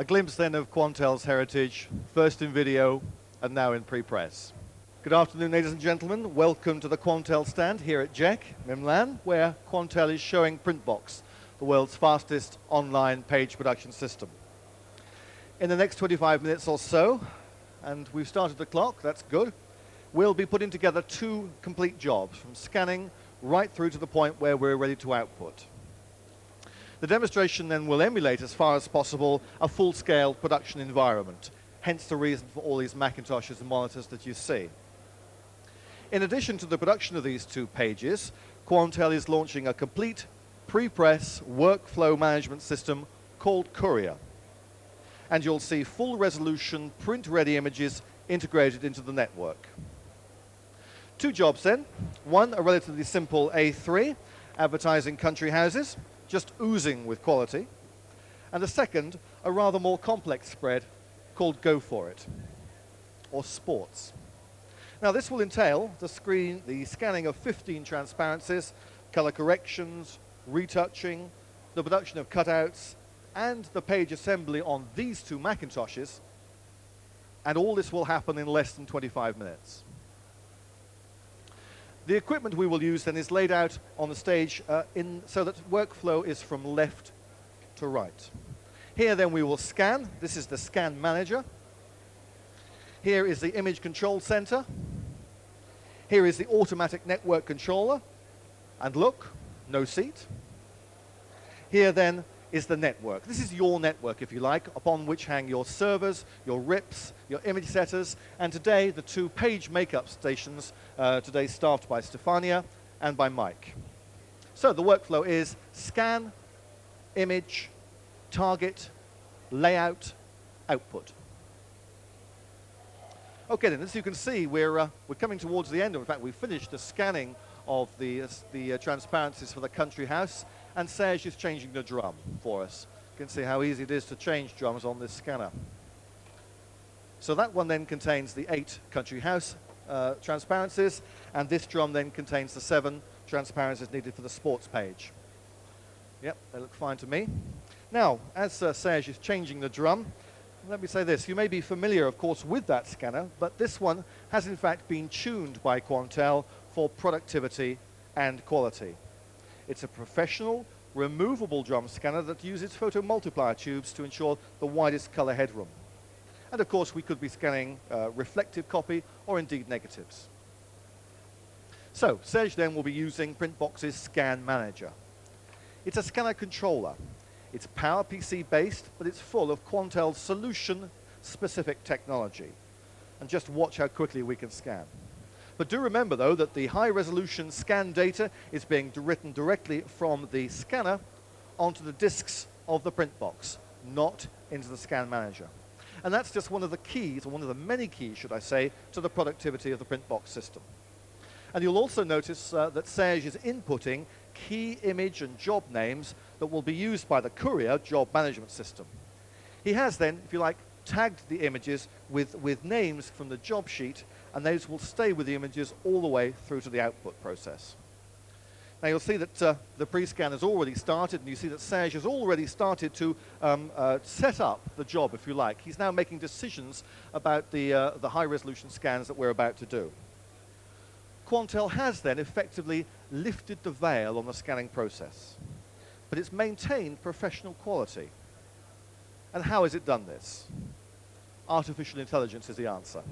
glimpse then of Quantel's heritage, first in video and now in pre-press. Good afternoon, ladies and gentlemen. Welcome to the Quantel stand here at GEC, Milan, where Quantel is showing Printbox, the world's fastest online page production system. In the next 25 minutes or so, and we've started the clock, that's good, we'll be putting together two complete jobs, from scanning right through to the point where we're ready to output. The demonstration then will emulate, as far as possible, a full-scale production environment, hence the reason for all these Macintoshes and monitors that you see. In addition to the production of these two pages, Quantel is launching a complete pre-press workflow management system called Courier. And you'll see full-resolution, print-ready images integrated into the network. Two jobs then. One, a relatively simple A3, advertising country houses, just oozing with quality. And the second, a rather more complex spread called Go For It, or Sports. Now this will entail the scanning of 15 transparencies, color corrections, retouching, the production of cutouts, and the page assembly on these two Macintoshes, and all this will happen in less than 25 minutes. The equipment we will use then is laid out on the stage so that workflow is from left to right. Here then we will scan. This is the scan manager. Here is the image control center. Here is the automatic network controller. And look, no seat. Here then is the network. This is your network, if you like, upon which hang your servers, your RIPs, your image setters, and today the two page makeup stations, today staffed by Stefania and by Mike. So the workflow is scan, image, target, layout, output. Okay then, as you can see, we're coming towards the end. In fact, we've finished the scanning of the transparencies for the country house, and Serge is changing the drum for us. You can see how easy it is to change drums on this scanner. So that one then contains the 8 country house transparencies, and this drum then contains the 7 transparencies needed for the sports page. Yep, they look fine to me. Now, as Serge is changing the drum, let me say this. You may be familiar, of course, with that scanner, but this one has in fact been tuned by Quantel for productivity and quality. It's a professional, removable drum scanner that uses photomultiplier tubes to ensure the widest color headroom. And of course, we could be scanning reflective copy or indeed negatives. So, Serge then will be using Printbox's Scan Manager. It's a scanner controller. It's PowerPC based, but it's full of Quantel's solution-specific technology. And just watch how quickly we can scan. But do remember, though, that the high-resolution scan data is being written directly from the scanner onto the disks of the Printbox, not into the Scan Manager. And that's just one of the keys, or one of the many keys, should I say, to the productivity of the Printbox system. And you'll also notice that Serge is inputting key image and job names that will be used by the Courier job management system. He has then, if you like, tagged the images with names from the job sheet, and those will stay with the images all the way through to the output process. Now you'll see that the pre-scan has already started, and you see that Serge has already started to set up the job, if you like. He's now making decisions about the high-resolution scans that we're about to do. Quantel has then effectively lifted the veil on the scanning process, but it's maintained professional quality. And how has it done this? Artificial intelligence is the answer.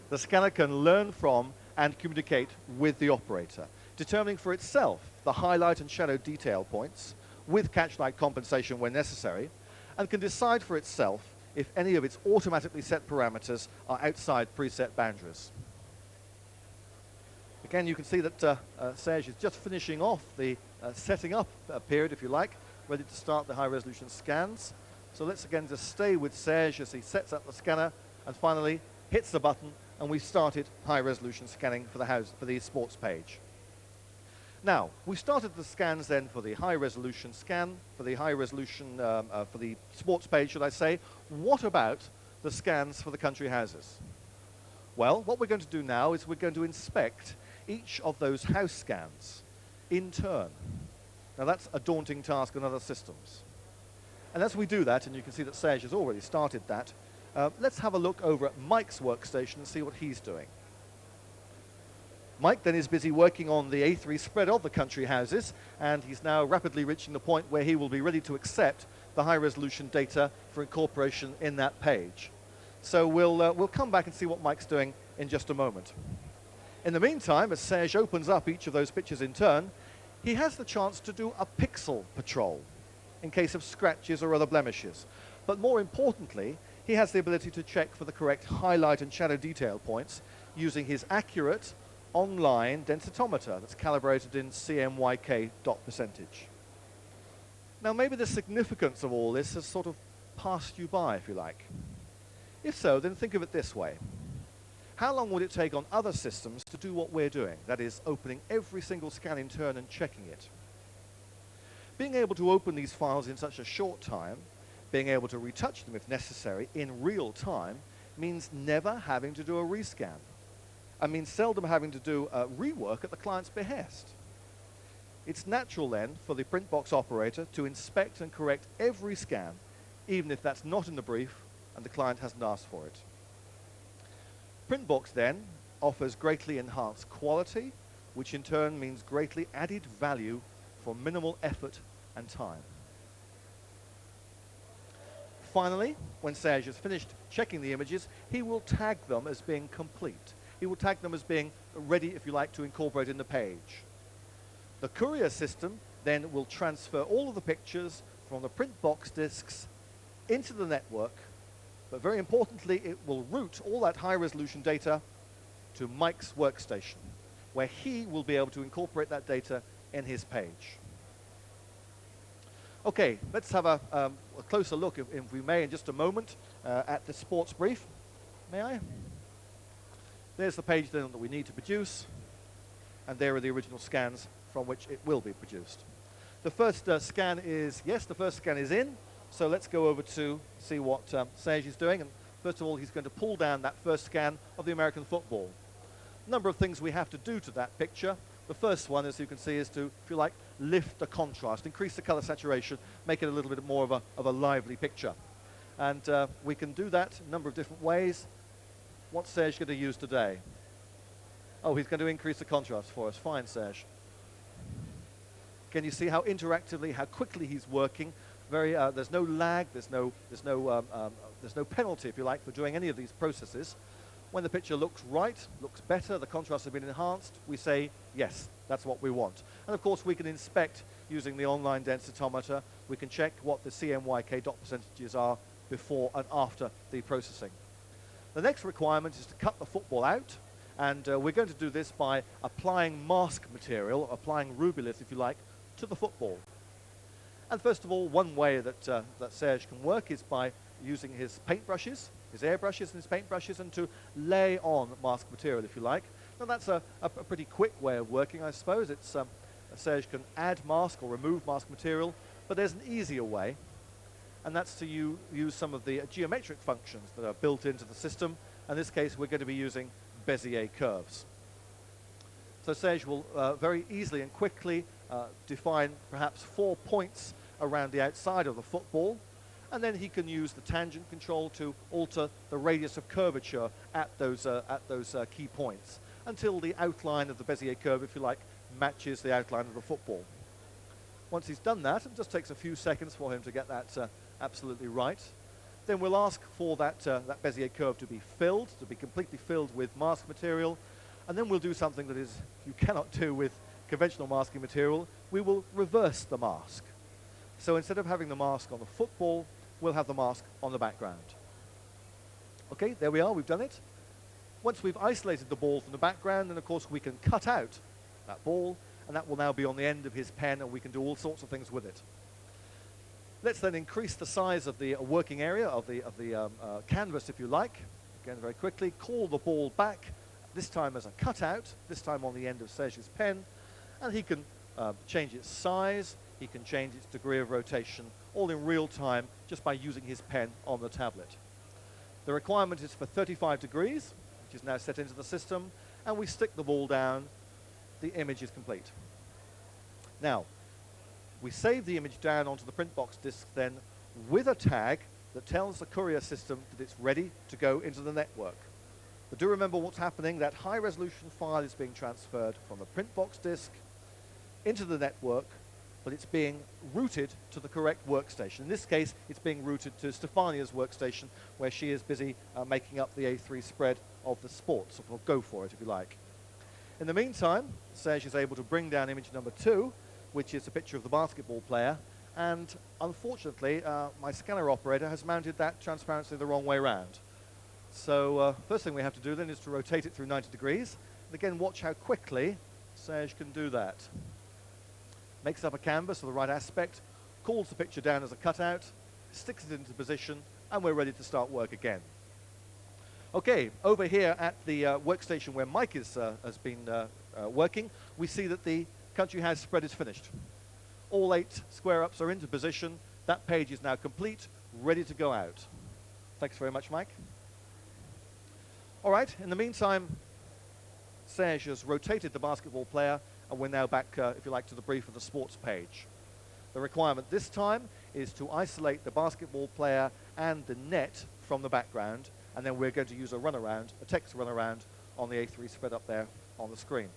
The scanner can learn from and communicate with the operator, determining for itself the highlight and shadow detail points, with catch-light compensation when necessary, and can decide for itself if any of its automatically set parameters are outside preset boundaries. Again, you can see that Serge is just finishing off the setting up period, if you like, ready to start the high-resolution scans. So let's again just stay with Serge as he sets up the scanner and finally hits the button, and we've started high-resolution scanning for the sports page. Now, we started the scans then for the high-resolution scan, for the high-resolution, for the sports page, should I say. What about the scans for the country houses? Well, what we're going to do now is we're going to inspect each of those house scans in turn. Now, that's a daunting task on other systems. And as we do that, and you can see that Serge has already started that, let's have a look over at Mike's workstation and see what he's doing. Mike then is busy working on the A3 spread of the country houses, and he's now rapidly reaching the point where he will be ready to accept the high-resolution data for incorporation in that page. So we'll come back and see what Mike's doing in just a moment. In the meantime, as Serge opens up each of those pictures in turn, he has the chance to do a pixel patrol in case of scratches or other blemishes. But more importantly, he has the ability to check for the correct highlight and shadow detail points using his accurate online densitometer that's calibrated in CMYK dot percentage. Now, maybe the significance of all this has sort of passed you by, if you like. If so, then think of it this way. How long would it take on other systems to do what we're doing? That is, opening every single scan in turn and checking it. Being able to open these files in such a short time, being able to retouch them if necessary in real time, means never having to do a rescan. I mean, seldom having to do rework at the client's behest. It's natural then for the Printbox operator to inspect and correct every scan, even if that's not in the brief and the client hasn't asked for it. Printbox then offers greatly enhanced quality, which in turn means greatly added value for minimal effort and time. Finally, when Serge has finished checking the images, he will tag them as being complete. He will tag them as being ready, if you like, to incorporate in the page. The courier system then will transfer all of the pictures from the Printbox disks into the network, but very importantly, it will route all that high-resolution data to Mike's workstation, where he will be able to incorporate that data in his page. Okay, let's have a closer look, if we may, in just a moment, at the sports brief. May I? There's the page then that we need to produce, and there are the original scans from which it will be produced. The first scan is, yes, the first scan is in, so let's go over to see what Serge is doing. And first of all, he's going to pull down that first scan of the American football. A number of things we have to do to that picture. The first one, as you can see, is to, if you like, lift the contrast, increase the color saturation, make it a little bit more of a lively picture. And we can do that a number of different ways. What's Serge going to use today? Oh, he's going to increase the contrast for us. Fine, Serge. Can you see how interactively, how quickly he's working? There's no lag, there's no penalty, if you like, for doing any of these processes. When the picture looks right, looks better, the contrast has been enhanced, we say, yes, that's what we want. And of course, we can inspect using the online densitometer. We can check what the CMYK dot percentages are before and after the processing. The next requirement is to cut the football out, and we're going to do this by applying mask material, applying rubylith, if you like, to the football. And first of all, one way that Serge can work is by using his paintbrushes, his airbrushes and his paintbrushes, and to lay on mask material, if you like. Now that's a pretty quick way of working, I suppose. It's Serge can add mask or remove mask material, but there's an easier way, and that's to use some of the geometric functions that are built into the system. In this case, we're going to be using Bezier curves. So Serge will very easily and quickly define perhaps 4 points around the outside of the football, and then he can use the tangent control to alter the radius of curvature at those key points until the outline of the Bezier curve, if you like, matches the outline of the football. Once he's done that, it just takes a few seconds for him to get that absolutely right. Then we'll ask for that Bezier curve to be filled, to be completely filled with mask material, and then we'll do something that is you cannot do with conventional masking material. We will reverse the mask. So instead of having the mask on the football, we'll have the mask on the background. Okay, there we are, we've done it. Once we've isolated the ball from the background, then of course we can cut out that ball, and that will now be on the end of his pen, and we can do all sorts of things with it. Let's then increase the size of the working area of the canvas, if you like. Again, very quickly, call the ball back, this time as a cutout, this time on the end of Serge's pen, and he can change its size, he can change its degree of rotation, all in real time, just by using his pen on the tablet. The requirement is for 35 degrees, which is now set into the system, and we stick the ball down, the image is complete. Now, we save the image down onto the Printbox disk then with a tag that tells the courier system that it's ready to go into the network. But do remember what's happening. That high-resolution file is being transferred from the Printbox disk into the network, but it's being routed to the correct workstation. In this case, it's being routed to Stefania's workstation, where she is busy making up the A3 spread of the sports, or go for it if you like. In the meantime, Serge is able to bring down image number 2, which is a picture of the basketball player, and unfortunately, my scanner operator has mounted that transparency the wrong way around. So first thing we have to do then is to rotate it through 90 degrees. And again, watch how quickly Serge can do that. Makes up a canvas of the right aspect, calls the picture down as a cutout, sticks it into position, and we're ready to start work again. Okay, over here at the workstation where Mike has been working, we see that the country house spread is finished. All 8 square-ups are into position. That page is now complete, ready to go out. Thanks very much, Mike. All right, in the meantime, Serge has rotated the basketball player, and we're now back, if you like, to the brief of the sports page. The requirement this time is to isolate the basketball player and the net from the background, and then we're going to use a runaround, a text runaround, on the A3 spread up there on the screen.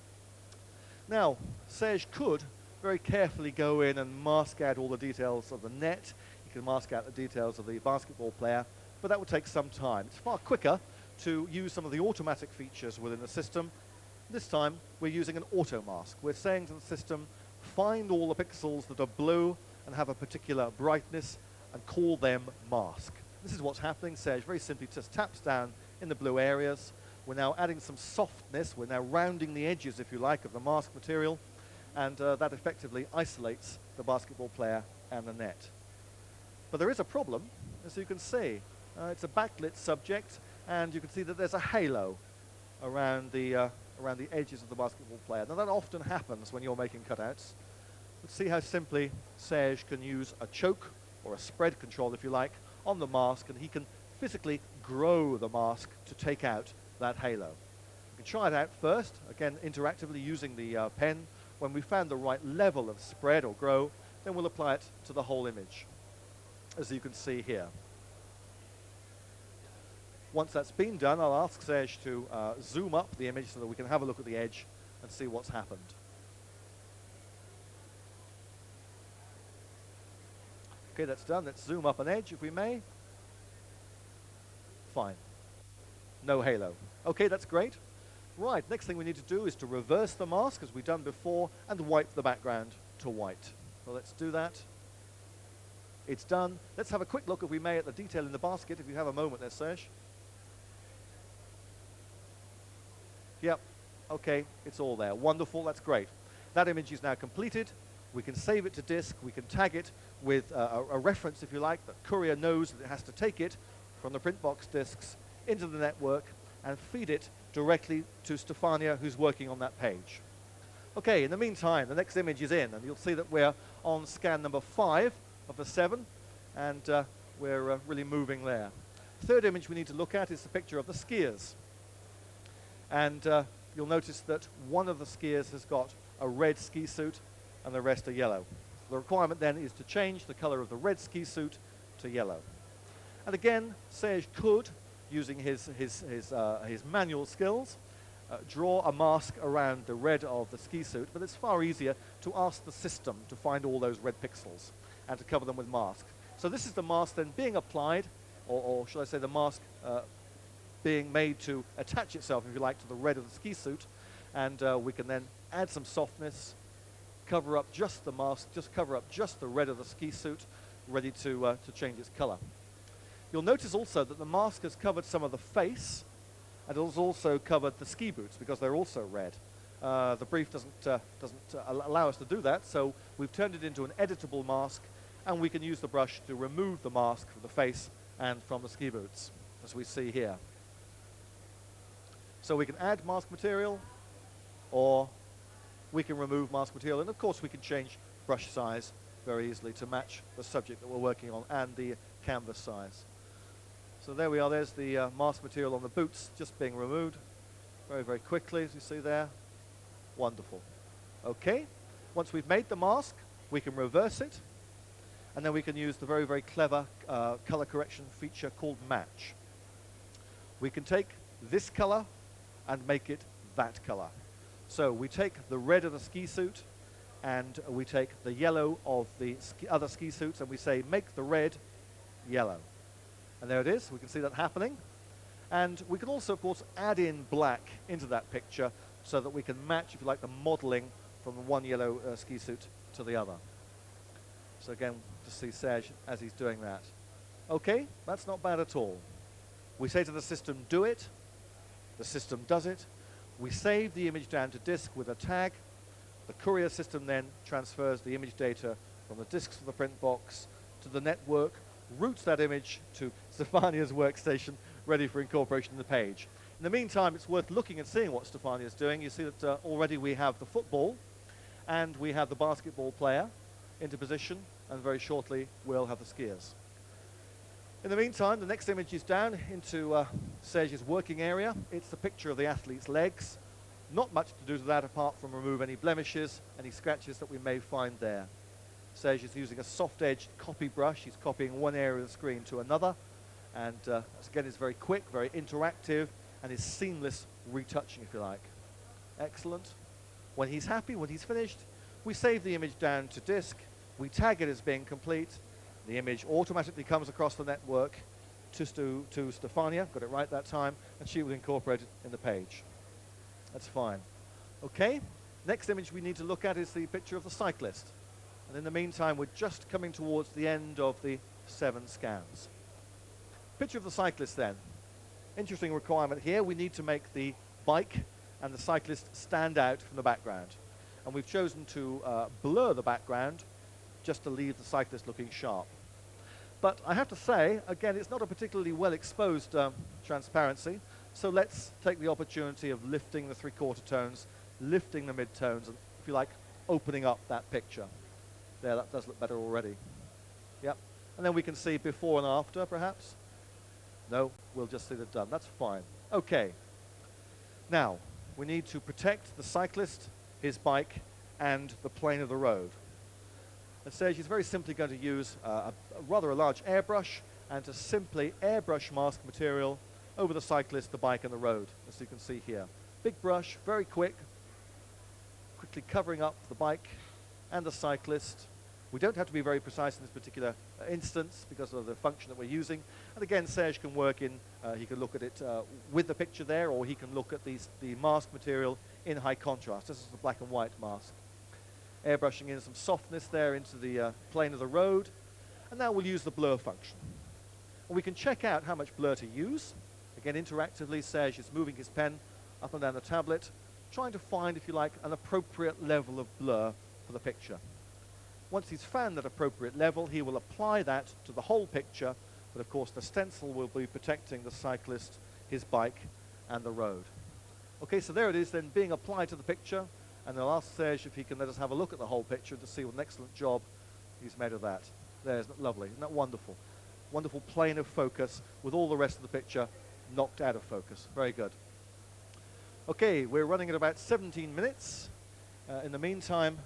Now, Serge could very carefully go in and mask out all the details of the net. He can mask out the details of the basketball player, but that would take some time. It's far quicker to use some of the automatic features within the system. This time, we're using an auto mask. We're saying to the system, find all the pixels that are blue and have a particular brightness and call them mask. This is what's happening. Serge very simply just taps down in the blue areas. We're now adding some softness. We're now rounding the edges, if you like, of the mask material, and that effectively isolates the basketball player and the net. But there is a problem, as you can see. It's a backlit subject, and you can see that there's a halo around the edges of the basketball player. Now, that often happens when you're making cutouts. Let's see how simply Serge can use a choke, or a spread control, if you like, on the mask, and he can physically grow the mask to take out that halo. We can try it out first, again, interactively using the pen. When we found the right level of spread or grow, then we'll apply it to the whole image, as you can see here. Once that's been done, I'll ask Serge to zoom up the image so that we can have a look at the edge and see what's happened. Okay, that's done. Let's zoom up an edge, if we may. Fine. No halo. Okay, that's great. Right, next thing we need to do is to reverse the mask, as we've done before, and wipe the background to white. So let's do that. It's done. Let's have a quick look, if we may, at the detail in the basket, if you have a moment there, Serge. Yep, okay, it's all there. Wonderful, that's great. That image is now completed. We can save it to disk. We can tag it with a reference, if you like, that courier knows that it has to take it from the Printbox disks into the network and feed it directly to Stefania, who's working on that page. Okay, in the meantime, the next image is in, and you'll see that we're on scan number 5 of the 7, and we're really moving there. Third image we need to look at is the picture of the skiers. And you'll notice that one of the skiers has got a red ski suit and the rest are yellow. The requirement then is to change the color of the red ski suit to yellow. And again, Serge could, using his manual skills, draw a mask around the red of the ski suit, but it's far easier to ask the system to find all those red pixels and to cover them with mask. So this is the mask then being applied, or should I say the mask being made to attach itself, if you like, to the red of the ski suit, and we can then add some softness, cover up just the mask, just cover up just the red of the ski suit, ready to change its color. You'll notice also that the mask has covered some of the face, and it has also covered the ski boots because they're also red. The brief doesn't allow us to do that, so we've turned it into an editable mask, and we can use the brush to remove the mask from the face and from the ski boots, as we see here. So we can add mask material, or we can remove mask material, and of course we can change brush size very easily to match the subject that we're working on and the canvas size. So there we are, there's the mask material on the boots just being removed very, very quickly, as you see there. Wonderful. Okay, once we've made the mask, we can reverse it, And then we can use the very, very clever color correction feature called match. We can take this color and make it that color. So we take the red of the ski suit and we take the yellow of the other ski suits and we say make the red yellow. And there it is. We can see that happening. And we can also, of course, add in black into that picture so that we can match, if you like, the modeling from the one yellow ski suit to the other. So again, just see Serge as he's doing that. Okay, that's not bad at all. We say to the system, do it. The system does it. We save the image down to disk with a tag. The courier system then transfers the image data from the disks of the print box to the network, routes that image to Stefania's workstation, ready for incorporation in the page. In the meantime, it's worth looking and seeing what Stefania's doing. You see that already we have the football and we have the basketball player into position, and very shortly we'll have the skiers. In the meantime, the next image is down into Serge's working area. It's the picture of the athlete's legs. Not much to do with that apart from remove any blemishes, any scratches that we may find there. Serge is using a soft-edged copy brush. He's copying one area of the screen to another. And again, it's very quick, very interactive, and is seamless retouching, if you like. Excellent. When he's happy, when he's finished, we save the image down to disk. We tag it as being complete. The image automatically comes across the network to Stefania, got it right that time, and she will incorporate it in the page. That's fine. Okay, next image we need to look at is the picture of the cyclist. And in the meantime, we're just coming towards the end of the 7 scans. Picture of the cyclist then. Interesting requirement here. We need to make the bike and the cyclist stand out from the background. And we've chosen to blur the background just to leave the cyclist looking sharp. But I have to say, again, it's not a particularly well exposed transparency. So let's take the opportunity of lifting the 3/4 tones, lifting the mid-tones, and, if you like, opening up that picture. There, that does look better already. Yep. And then we can see before and after, perhaps. No, we'll just see the done. That's fine. Okay. Now, we need to protect the cyclist, his bike, and the plane of the road. And Serge is very simply going to use a rather large airbrush and to simply airbrush mask material over the cyclist, the bike, and the road, as you can see here. Big brush, very quick, quickly covering up the bike and the cyclist. We don't have to be very precise in this particular instance because of the function that we're using. And again, Serge can work in, he can look at it with the picture there, or he can look at the mask material in high contrast. This is the black and white mask. Airbrushing in some softness there into the plane of the road. And now we'll use the blur function. And we can check out how much blur to use. Again, interactively, Serge is moving his pen up and down the tablet, trying to find, if you like, an appropriate level of blur for the picture. Once he's found that appropriate level, he will apply that to the whole picture, but of course the stencil will be protecting the cyclist, his bike, and the road. Okay, so there it is then being applied to the picture, and I'll ask Serge if he can let us have a look at the whole picture to see what an excellent job he's made of that. There, isn't that lovely? Isn't that wonderful? Wonderful plane of focus with all the rest of the picture knocked out of focus. Very good. Okay, we're running at about 17 minutes. In the meantime,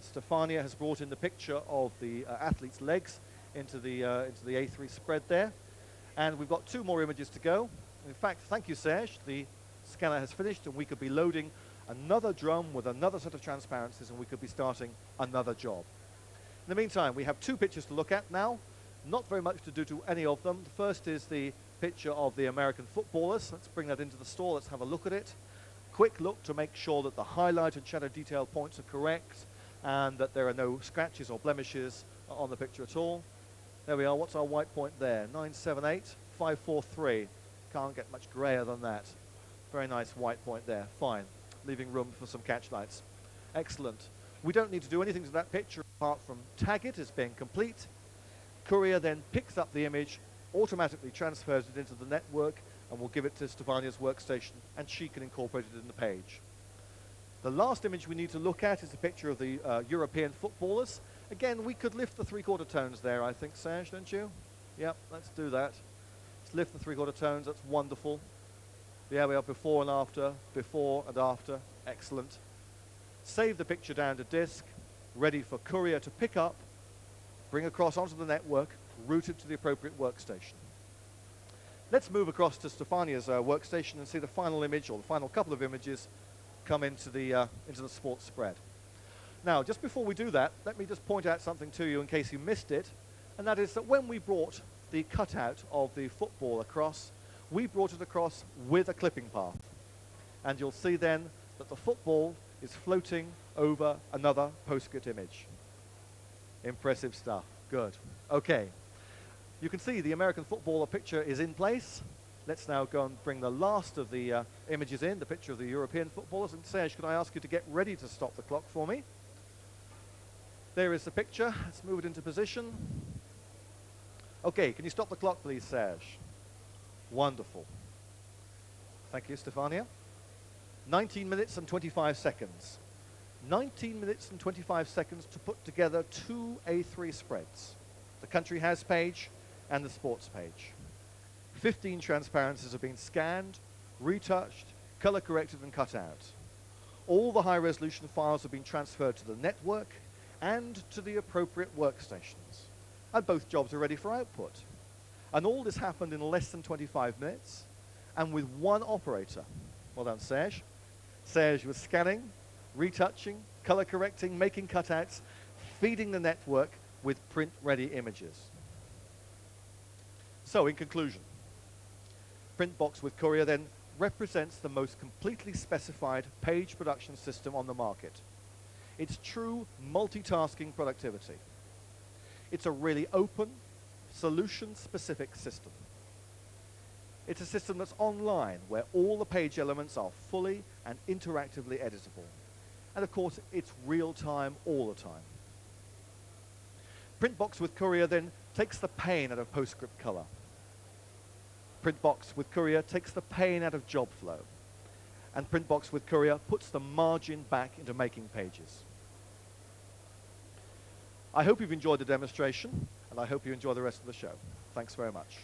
Stefania has brought in the picture of the athlete's legs into the A3 spread there. And we've got 2 more images to go. In fact, thank you, Serge. The scanner has finished, and we could be loading another drum with another set of transparencies, and we could be starting another job. In the meantime, we have 2 pictures to look at now. Not very much to do to any of them. The first is the picture of the American footballers. Let's bring that into the store. Let's have a look at it. Quick look to make sure that the highlight and shadow detail points are correct and that there are no scratches or blemishes on the picture at all. There we are. What's our white point there? 978, 543. Can't get much grayer than that. Very nice white point there. Fine. Leaving room for some catch lights. Excellent. We don't need to do anything to that picture apart from tag it as being complete. Courier then picks up the image, automatically transfers it into the network, and will give it to Stefania's workstation, and she can incorporate it in the page. The last image we need to look at is a picture of the European footballers. Again, we could lift the 3/4 tones there, I think, Serge, don't you? Yep, let's do that. Let's lift the 3/4 tones. That's wonderful. There we are, before and after, before and after. Excellent. Save the picture down to disk, ready for courier to pick up, bring across onto the network, routed to the appropriate workstation. Let's move across to Stefania's workstation and see the final image, or the final couple of images, come into the sports spread. Now, just before we do that, let me just point out something to you in case you missed it, and that is that when we brought the cutout of the football across, we brought it across with a clipping path. And you'll see then that the football is floating over another PostScript image. Impressive stuff. Good. Okay. You can see the American footballer picture is in place. Let's now go and bring the last of the images in, the picture of the European footballers. And Serge, could I ask you to get ready to stop the clock for me? There is the picture. Let's move it into position. Okay, can you stop the clock, please, Serge? Wonderful. Thank you, Stefania. 19 minutes and 25 seconds. 19 minutes and 25 seconds to put together two A3 spreads, the country house page and the sports page. 15 transparencies have been scanned, retouched, color corrected and cut out. All the high resolution files have been transferred to the network and to the appropriate workstations. And both jobs are ready for output. And all this happened in less than 25 minutes and with one operator. Well done, Serge. Serge was scanning, retouching, color correcting, making cutouts, feeding the network with print-ready images. So, in conclusion, Printbox with Courier then represents the most completely specified page production system on the market. It's true multitasking productivity. It's a really open, solution-specific system. It's a system that's online, where all the page elements are fully and interactively editable. And of course, it's real-time all the time. Printbox with Courier then takes the pain out of PostScript color. Printbox with Courier takes the pain out of job flow. And Printbox with Courier puts the margin back into making pages. I hope you've enjoyed the demonstration, and I hope you enjoy the rest of the show. Thanks very much.